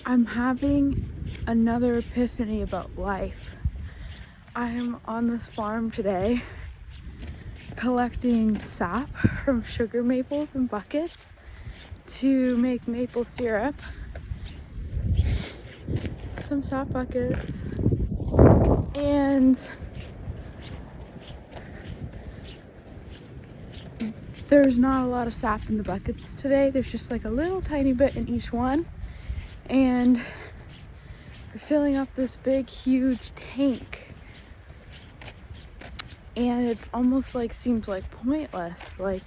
I'm having another epiphany about life. I am on this farm today collecting sap from sugar maples in buckets to make maple syrup. Some sap buckets. And there's not a lot of sap in the buckets today. There's just like a little tiny bit in each one. And we're filling up this big, huge tank. And it's almost like, seems like pointless. Like,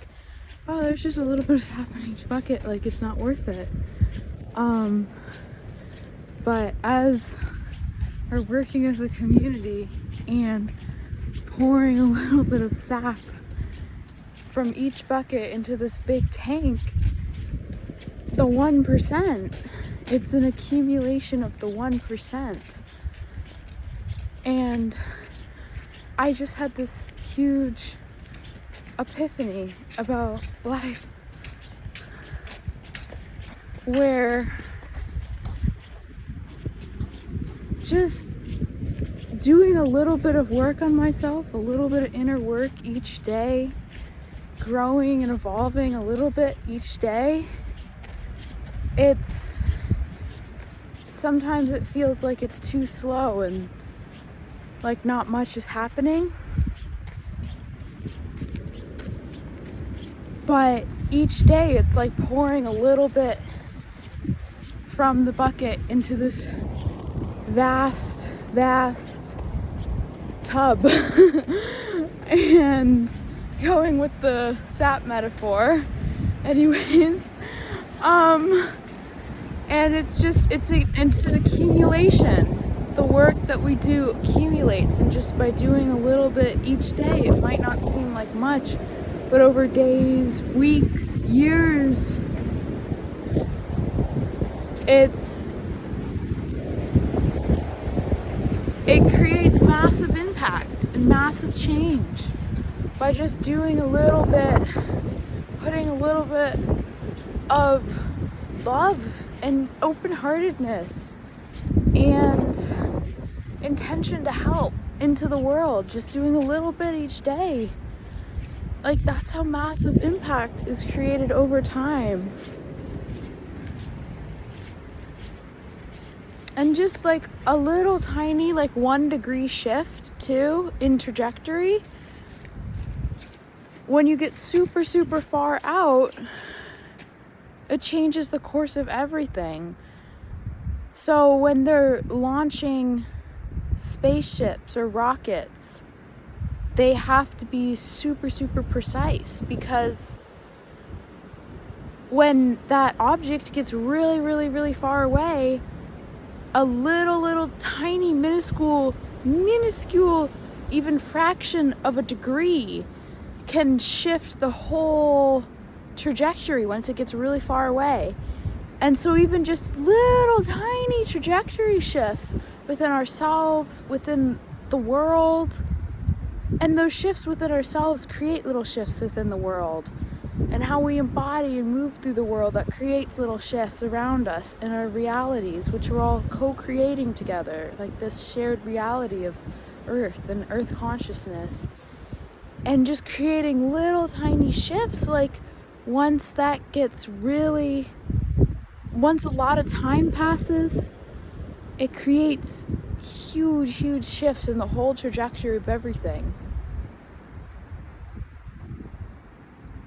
oh, there's just a little bit of sap in each bucket. Like, it's not worth it. But as we're working as a community and pouring a little bit of sap from each bucket into this big tank, the 1%, it's an accumulation of the 1%. And I just had this huge epiphany about life where just doing a little bit of work on myself, a little bit of inner work each day, growing and evolving a little bit each day, sometimes it feels like it's too slow and like not much is happening. But each day it's like pouring a little bit from the bucket into this vast tub. And going with the sap metaphor, anyways, and it's an accumulation. The work that we do accumulates, and just by doing a little bit each day, it might not seem like much, but over days, weeks, years, it creates massive impact and massive change by just doing a little bit, putting a little bit of love and open-heartedness and intention to help into the world, just doing a little bit each day. Like, that's how massive impact is created over time. And just like a little tiny, like 1 degree shift too in trajectory, when you get super far out, it changes the course of everything. So when they're launching spaceships or rockets, they have to be super precise, because when that object gets really far away, a little tiny minuscule even fraction of a degree can shift the whole trajectory once it gets really far away. And so even just little tiny trajectory shifts within ourselves, within the world, and those shifts within ourselves create little shifts within the world. And how we embody and move through the world, that creates little shifts around us in our realities, which we're all co-creating together, like this shared reality of Earth and Earth consciousness. And just creating little tiny shifts, like once a lot of time passes, it creates huge shifts in the whole trajectory of everything.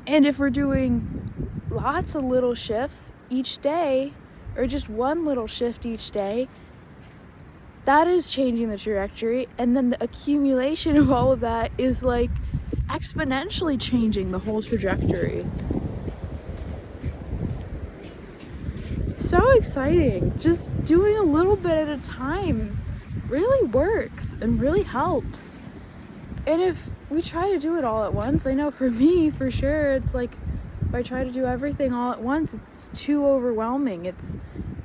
And if we're doing lots of little shifts each day, or just one little shift each day, that is changing the trajectory. And then the accumulation of all of that is like exponentially changing the whole trajectory. So exciting. Just doing a little bit at a time really works and really helps. And if we try to do it all at once, I know for me, for sure, it's like, if I try to do everything all at once, it's too overwhelming. It's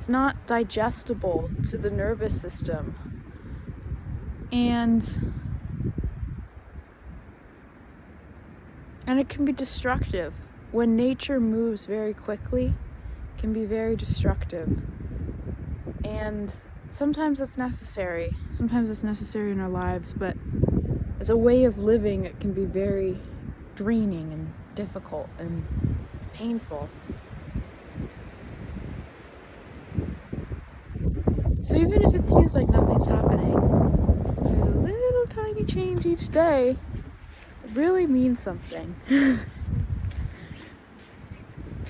not digestible to the nervous system. And it can be destructive. When nature moves very quickly, it can be very destructive. And sometimes it's necessary. Sometimes it's necessary in our lives, but as a way of living, it can be very draining and difficult and painful. So even if it seems like nothing's happening, there's a little tiny change each day. It really means something.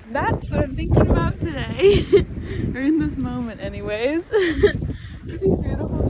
That's what I'm thinking about today. Or in this moment anyways. These beautiful